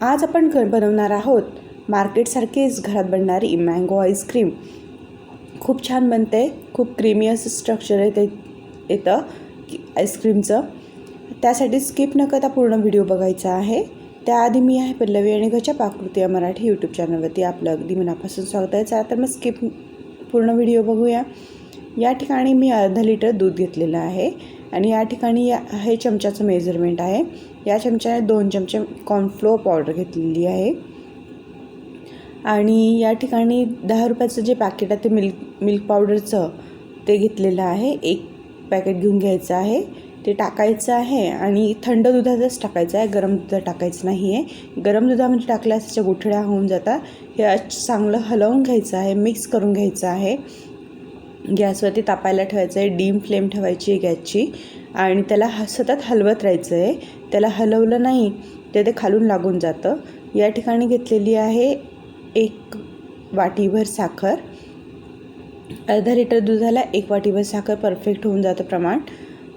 आज आपण बनवणार आहोत मार्केटसारखीच घरात बनणारी मँगो आईस्क्रीम। खूप छान बनते, खूप क्रीमी असं स्ट्रक्चर येतं आईस्क्रीमचं। त्यासाठी स्किप न करता पूर्ण व्हिडिओ बघायचा आहे। त्याआधी मी आहे पल्लवी आणि घरच्या पाककृती या मराठी यूट्यूब चॅनलवरती आपलं अगदी मनापासून स्वागत आहे। तर मग स्किप पूर्ण व्हिडिओ बघूया। या ठिकाणी मी अर्धा लिटर दूध घेतलेलं आहे आणि या ठिकाणी हे चमच्याचं मेजरमेंट आहे। या चमच्याने 2 चमचे कॉर्नफ्लोअर पावडर घेतलेली आहे आणि या ठिकाणी 10 रुपयाचं जे पॅकेट आहे ते मिल्क पावडरचं ते घेतलेलं आहे। एक पॅकेट घेऊन घ्यायचं आहे, ते टाकायचं आहे आणि थंड दुधातच टाकायचं आहे, गरम दुधात टाकायचं नाही आहे। गरम दुधामध्ये टाकल्यास त्याच्या गुठळ्या होऊन जातात। हे चांगलं हलवून घ्यायचं आहे, मिक्स करून घ्यायचं आहे। गॅसवरती तापायला ठेवायचं आहे, डीम फ्लेम ठेवायची आहे गॅसची आणि त्याला सतत हलवत राहायचं आहे। त्याला हलवलं नाही तर ते खालून लागून जातं। या ठिकाणी घेतलेली आहे 1 वाटीभर साखर। अर्धा लिटर दुधाला 1 वाटीभर साखर परफेक्ट होऊन जातं प्रमाण।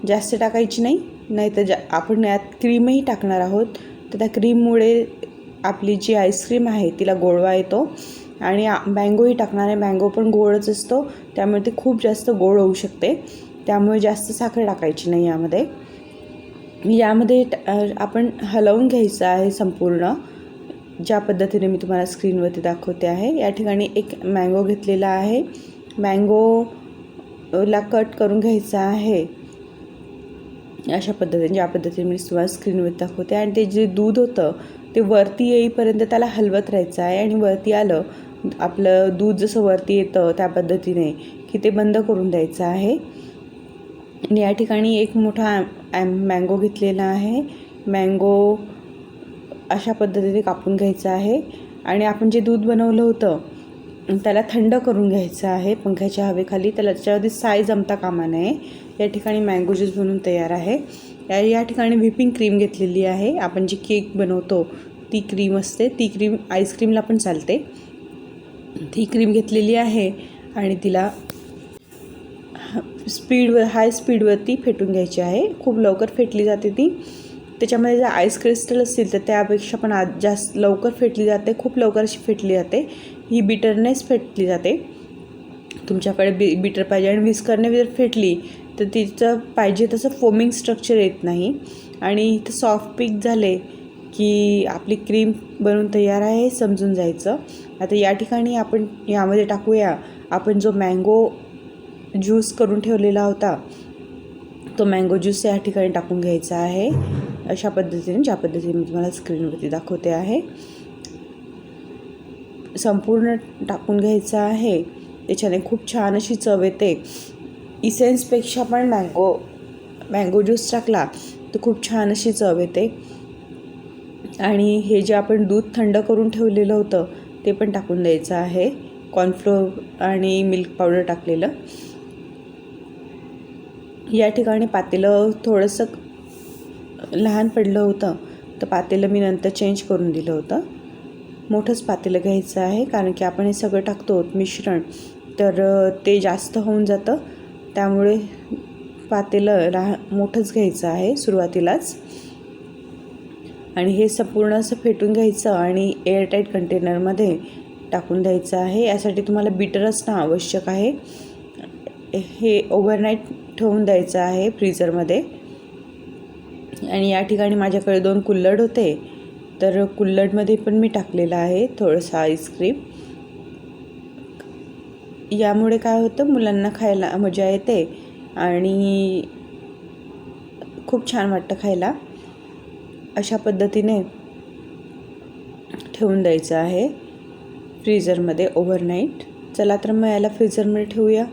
जास्त टाकायची नाही तर आपण यात क्रीमही टाकणार आहोत, तर त्या क्रीममुळे आपली जी आईस्क्रीम आहे तिला गोडवा येतो आणि मँगोही टाकणार आहे। मँगो पण गोडच असतो, त्यामुळे ते खूप जास्त गोड होऊ शकते, त्यामुळे जास्त साखर टाकायची नाही यामध्ये। आपण हलवून घ्यायचं आहे संपूर्ण, ज्या पद्धतीने मी तुम्हाला स्क्रीनवरती दाखवते आहे। या ठिकाणी एक मँगो घेतलेला आहे, मँगोला कट करून घ्यायचा आहे अशा पद्धतीने, ज्या पद्धतीने मी तुम्हाला स्क्रीनवर दाखवते। आणि ते जे दूध होतं ते वरती येईपर्यंत त्याला हलवत राहायचं आहे आणि वरती आलं, आपलं दूध जसं वरती येतं त्या पद्धतीने की ते बंद करून द्यायचं आहे। आणि या ठिकाणी एक मोठा मँगो घेतलेला आहे, मँगो अशा पद्धतीने कापून घ्यायचं आहे आणि आपण जे दूध बनवलं होतं त्याला थंड करून घ्यायचं आहे पंख्याच्या हवेखाली, त्याच्यावरती साय जमता कामा नये। या ठिकाणी मँगो ज्यूस बनवून तयार आहे। या ठिकाणी व्हिपिंग क्रीम घेतलेली आहे, आपण जी केक बनवतो ती क्रीम असते, ती क्रीम आईस्क्रीमला पण चालते। ती क्रीम घेतलेली आहे आणि तिला हाय स्पीडवरती फेटून घ्यायची आहे। खूप लवकर फेटली जाते ती, त्याच्यामध्ये जर आईस क्रिस्टल असतील तर त्यापेक्षा पण जास्त लवकर फेटली जाते, खूप लवकर अशी फेटली जाते। ही बीटरनेच फेटली जाते, तुमच्याकडे बीटर पाहिजे आणि विस्करने जर फेटली तर तिचं पाहिजे तसं फोमिंग स्ट्रक्चर येत नाही आणि इथं सॉफ्ट पीक झाले की आपली क्रीम बनवून तयार आहे समजून जायचं। आता या ठिकाणी आपण यामध्ये टाकूया आपण जो मँगो ज्यूस करून ठेवलेला होता, तो मँगो ज्यूस या ठिकाणी टाकून घ्यायचा आहे अशा पद्धतीने, ज्या पद्धतीने मी तुम्हाला स्क्रीनवरती दाखवते आहे। संपूर्ण टाकून घ्यायचं आहे, त्याच्याने खूप छान अशी चव येते। इसेन्सपेक्षा पण मँगो ज्यूस टाकला तर खूप छान अशी चव येते। आणि हे जे आपण दूध थंड करून ठेवलेलं होतं ते पण टाकून द्यायचं आहे, कॉर्नफ्लोअर आणि मिल्क पावडर टाकलेलं। या ठिकाणी पातेलं थोडंसं लहान पडलं होतं, तर पातेलं मी नंतर चेंज करून दिलं होतं। मोठंच पातेलं घ्यायचं आहे, कारण की आपण हे सगळं टाकतो मिश्रण, तर ते जास्त होऊन जातं, त्यामुळे पातेलं मोठंच घ्यायचं आहे सुरुवातीलाच। आणि हे संपूर्ण असं फेटून घ्यायचं आणि एअरटाईट कंटेनरमध्ये टाकून द्यायचं आहे। यासाठी तुम्हाला बीटर असणं आवश्यक आहे। हे ओव्हरनाईट ठेवून द्यायचं आहे फ्रीझरमध्ये। आणि या ठिकाणी माझ्याकडे 2 कुल्हड होते, तर कुल्हडमध्ये पण मी टाकलेलं आहे थोडंसं आईस्क्रीम। यामुळे काय होतं, मुलांना खायला मजा येते आणि खूप छान वाटतं खायला। अशा पद्धतीने ठेवून द्यायचं आहे फ्रीझरमध्ये ओव्हरनाईट। चला तर मग याला फ्रीझरमध्ये ठेवूया।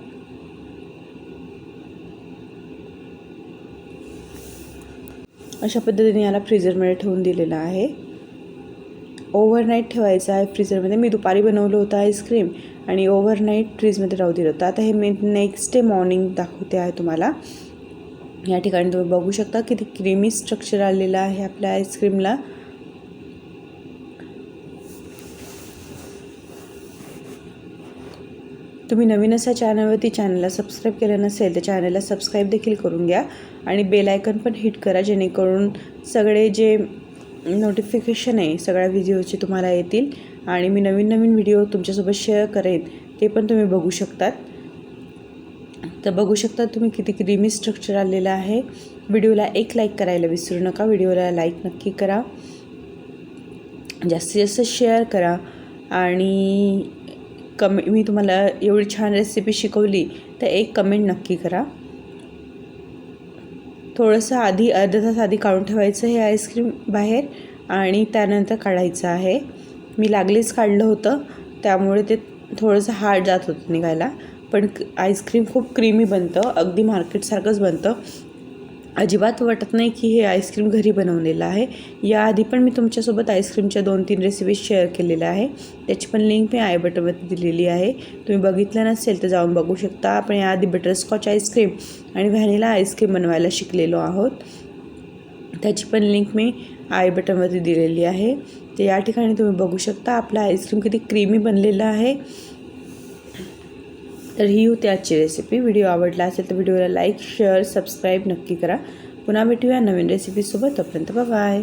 अशा पद्धतीने याला फ्रीझरमध्ये ठेवून दिलेलं आहे। ओव्हरनाईट ठेवायचं आहे फ्रीझरमध्ये। मी दुपारी बनवलं होतं आईस्क्रीम आणि ओव्हरनाईट फ्रीजमध्ये राहू दिलं होतं। आता हे मी नेक्स्ट डे मॉर्निंग दाखवते आहे तुम्हाला। या ठिकाणी तुम्ही बघू शकता किती क्रीमी स्ट्रक्चर आलेलं आहे आपल्या आईस्क्रीमला। तुम्ही नवीन असा चॅनलवरती चॅनलला सबस्क्राईब केलं नसेल तर चॅनलला सबस्क्राईब देखील करून घ्या आणि बेल आयकॉन पण हिट करा, जेणेकरून सगळे जे नोटिफिकेशन आहे सगळ्या व्हिडिओचे तुम्हाला येतील आणि मी नवीन नवीन व्हिडिओ तुमच्यासोबत शेअर करेन ते पण तुम्ही बघू शकतात. तर बघू शकता तुम्ही किती क्रीमी स्ट्रक्चर आलेलं आहे. व्हिडिओला एक लाईक करायला विसरू नका. व्हिडिओला लाईक नक्की करा, जास्तीत जास्त शेअर करा आणि मी तुम्हाला एवढी छान रेसिपी शिकवली तर एक कमेंट नक्की करा. थोडंसं आधी अर्धा तास आधी काढून ठेवायचं हे आईस्क्रीम बाहेर आणि त्यानंतर काढायचं आहे. मी लागलीच काढलं होतं त्यामुळे ते थोडंसं हार्ड जात होतं निघायला, पण आईस्क्रीम खूप क्रीमी बनतं, अगदी मार्केटसारखंच बनतं. अजिबात वाटत नाही की हे आईस्क्रीम घरी बनवलेलं आहे. याआधी पण मी तुमच्यासोबत आईस्क्रीमच्या 2-3 रेसिपीज शेअर केलेल्या आहे, त्याची पण लिंक मी आय बटनमध्ये दिलेली आहे. तुम्ही बघितलं नसेल तर जाऊन बघू शकता. आपण याआधी बटरस्कॉच आईस्क्रीम आणि व्हॅनिला आईस्क्रीम बनवायला शिकलेलो आहोत, त्याची पण लिंक मी आय बटनमध्ये दिलेली आहे. तर या ठिकाणी तुम्ही बघू शकता आपला आईस्क्रीम किती क्रीमी बनलेला आहे. तर ही होती आजची रेसिपी. व्हिडिओ आवडला असेल तर व्हिडिओला लाईक शेअर सबस्क्राईब नक्की करा. पुन्हा भेटूया नवीन रेसिपीसोबत. तोपर्यंत बाय.